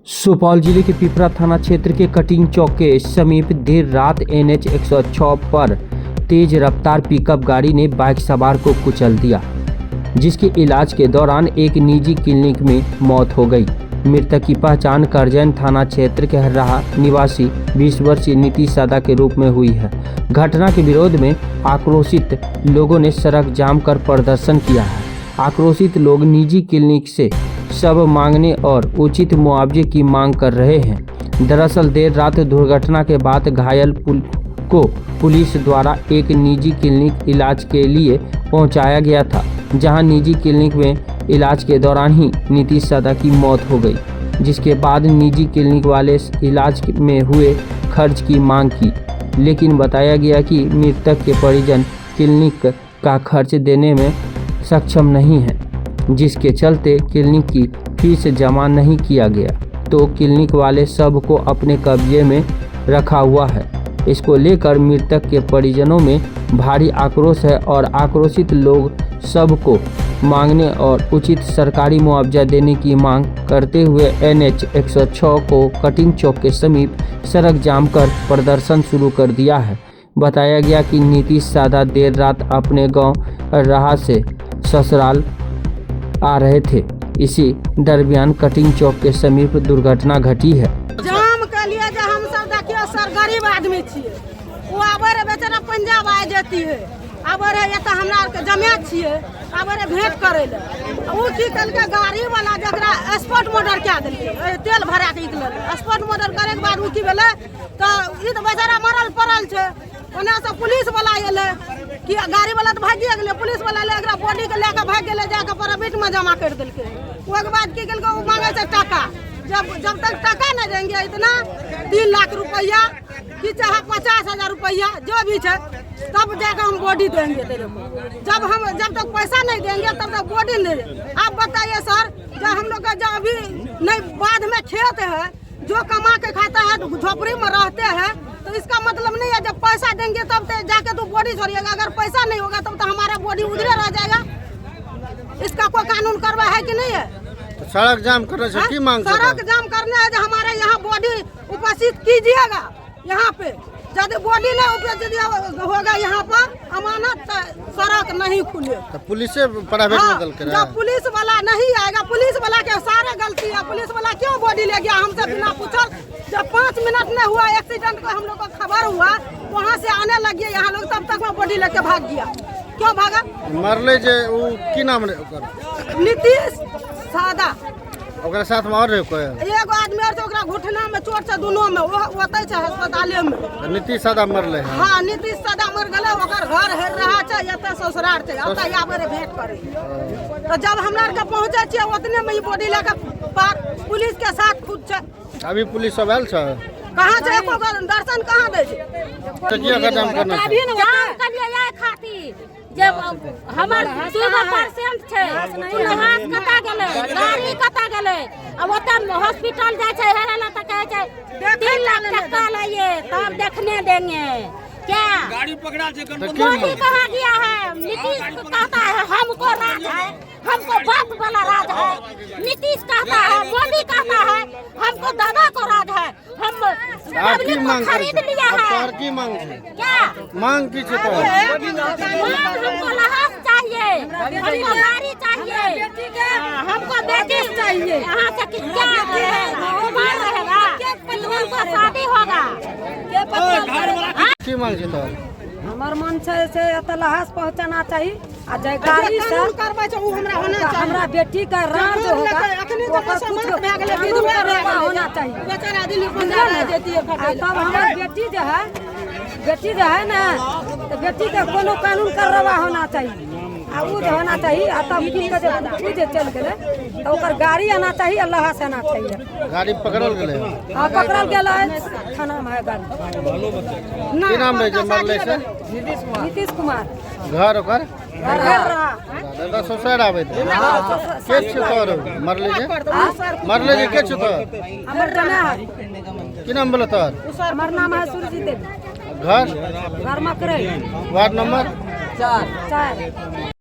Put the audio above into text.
सुपौल जिले के पिपरा थाना क्षेत्र के कटिंग चौक के समीप देर रात NH 106 पर तेज रफ्तार पिकअप गाड़ी ने बाइक सवार को कुचल दिया, जिसके इलाज के दौरान एक निजी क्लिनिक में मौत हो गई। मृतक की पहचान करजैन थाना क्षेत्र के हर्राहा निवासी 20 वर्षीय नीतीश सादा के रूप में हुई है। घटना के विरोध में आक्रोशित लोगों ने सड़क जाम कर प्रदर्शन किया है। आक्रोशित लोग निजी क्लिनिक से सब मांगने और उचित मुआवजे की मांग कर रहे हैं। दरअसल देर रात दुर्घटना के बाद घायल को पुलिस द्वारा एक निजी क्लिनिक इलाज के लिए पहुंचाया गया था, जहां निजी क्लिनिक में इलाज के दौरान ही नीतीश सादा की मौत हो गई, जिसके बाद निजी क्लिनिक वाले इलाज में हुए खर्च की मांग की, लेकिन बताया गया कि मृतक के परिजन क्लिनिक का खर्च देने में सक्षम नहीं है, जिसके चलते क्लिनिक की फीस जमा नहीं किया गया, तो क्लिनिक वाले सब को अपने कब्जे में रखा हुआ है। इसको लेकर मृतक के परिजनों में भारी आक्रोश है और आक्रोशित लोग सबको मांगने और उचित सरकारी मुआवजा देने की मांग करते हुए NH 106 को कटिंग चौक के समीप सड़क जाम कर प्रदर्शन शुरू कर दिया है। बताया गया कि नीतीश सादा देर रात अपने गांव राह से ससुराल आ रहे थे। इसी दरमियान कटिंग चौक के समीप दुर्घटना घटी है। जाम के लिए जो हम सब देखियो सर गरीब आदमी छिए, वो आबे रे बेचारा पंजाब आ जाती है, आबे रे एत हमरा के जमात छिए, आबे रे भेंट करे ले। उ की कलके गाड़ी वाला जकरा स्पॉट मर्डर क्या देलके, तेल भरा के निकलल स्पॉट मर्डर करे के बाद उ की भेले त ई त बेचारा मरल पड़ल छै। ओने से पुलिस वाला एले कि गाड़ी वाला तो भागिए गेले, पुलिस वाला ले एकरा बॉडी के लेके भाग गेले, जाके प्राइवेट में जमा कर देलके। ओके बाद की केलके उ मांगे छै टाका, जब तक टाका नहीं देंगे इतना 3 लाख रुपया कि चाहे 50,000 रुपया जो भी है, तब जाकर हम बॉडी देंगे तेरे को। जब तक पैसा नहीं देंगे तब तक बॉडी नहीं देंगे। आप बताइए सर, जब हम लोग का जो अभी नहीं बाद में खेत है, जो कमा के खाता है झोपड़ी में रहते हैं, तो इसका मतलब नहीं है जब पैसा देंगे तब जाके तो बॉडी छोड़िएगा। अगर पैसा नहीं होगा तब तो हमारा बॉडी उधरे रह जाएगा। इसका कोई कानून करवा है कि नहीं है? तो सड़क जाम करने से की मांग? सड़क जाम करने है जो हमारे यहाँ बॉडी उपस्थित कीजिएगा। यहाँ पे यदि बॉडी नहीं उपस्थित होगा यहाँ पर अमानत सड़क नहीं खुले। तो पुलिस से प्राइवेट में दल कर जब पुलिस वाला नहीं आएगा, पुलिस वाला के सारे गलती है। पुलिस वाला क्यों बॉडी ले गया हमसे बिना पूछल? जब 5 मिनट में हुआ एक्सीडेंट को हम लोग को खबर हुआ, वहाँ से आने लगे यहाँ लोग, तब तक में बॉडी लेके भाग गया। क्यों भागा? मरले जे वो की नाम रहे? नीतीश सादा। ओकरा साथ में और रहे कोई? एगो आदमी और ओकरा घुटना में चोट से दोनों में ओतै छै अस्पताले में। तो नीतीश सादा मरले है? हाँ, नीतीश सादा मर गले। ओकर घर हेर रहा छै, एते ससुराल छै, ओतै आबे रे भेंट करे। तो जब हमरा के पहुंचे छियै ओतने में ई बॉडी लेके पार पुलिस के साथ खुद छै। अभी पुलिस सब आयल छै? कहाँ छै? एको दर्शन कहाँ दे छै? तकिया का जाम करना है? जाम करिए यार खातिर जब हमर 2% छै, इलाज कता गेलै, गाड़ी कता गेलै, अब ओतऽ हॉस्पिटल जाय छै हेरेला त कहे छै 3 लाख टका लाइए तब देखने देंगे। क्या गाड़ी पकड़ा छै? मोदी कहाँ गया है? नीतीश कहता है हमको राज है, हमको बाप वाला राज है। नीतीश कहता है, मोदी कहता है हमको दादा को राज है, हम आपकी मांग खरीद लिया है। की मांग है? क्या मांग की छै? हमको लहास चाहिए, हमको गाड़ी चाहिए, हमको बेटी चाहिए। यहाँ से क्या कुमार रहेगा, उनको शादी होगा। की मांग छै? तो हमर मन छै से एतऽ लहास पहुँचाना चाहिए आ जे गाड़ी से करबै छै उ हमरा होना चाहिए। हमरा बेटी का राज होगा, अखनी तो कुछ भए गेलै, विधवा होना चाहिए। बेचारा दिल्ली पंजाब रह जेती है। तब हमर बेटी जो है ना, तो बेटी के कोनो कानून करवा होना चाहिए आ उ जो होना चाहिए। आ तब की के उ जे चल गेलै तो ओकर गाड़ी आना चाहिए, अल्लाह से आना चाहिए। गाड़ी पकड़ल गेलै? हां, पकड़ल गेलै, थाना में है गाड़ी। की नाम रहे जे मरले से? नीतीश कुमार। घर ओकर घर रहा दादा ससुर आबे थे? के छ तोर मरले जे के छ तोर? हमर जना है। की नाम बोले तोर? हमर नाम है सूरजी देवी। घर घर मकरई, वार्ड नंबर 4।